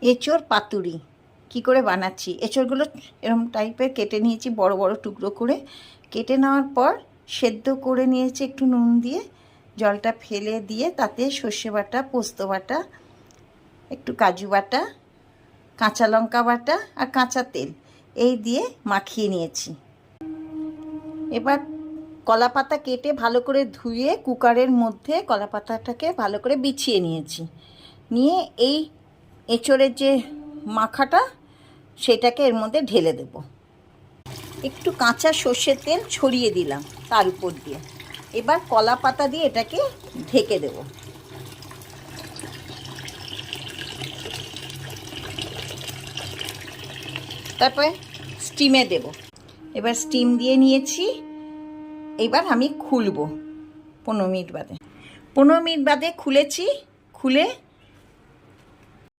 এঁচোড় পাতুরি কি করে বানাচ্ছি। এঁচোড়গুলো এরকম টাইপের কেটে নিয়েছি, বড় বড় টুকরো করে কেটে নেওয়ার পর সেদ্ধ করে নিয়েছি একটু নুন দিয়ে, জলটা ফেলে দিয়ে তাতে সর্ষে বাটা, পোস্ত বাটা, একটু কাজু বাটা, কাঁচা লঙ্কা বাটা আর কাঁচা তেল এই দিয়ে মাখিয়ে নিয়েছি। এবার কলা পাতা কেটে ভালো করে ধুয়ে কুকারের মধ্যে কলা পাতাটাকে ভালো করে বিছিয়ে নিয়েছি। নিয়ে এই এঁচোড়ের যে মাখাটা সেটাকে এর মধ্যে ঢেলে দেব। একটু কাঁচা সর্ষের তেল ছড়িয়ে দিলাম তার উপর দিয়ে। এবার কলা পাতা দিয়ে এটাকে ঢেকে দেব। তারপরে স্টিমে দেব। এবার স্টিম দিয়ে নিয়েছি। এবার আমি খুলব 15 মিনিট বাদে। 15 মিনিট বাদে খুলেছি। খুলে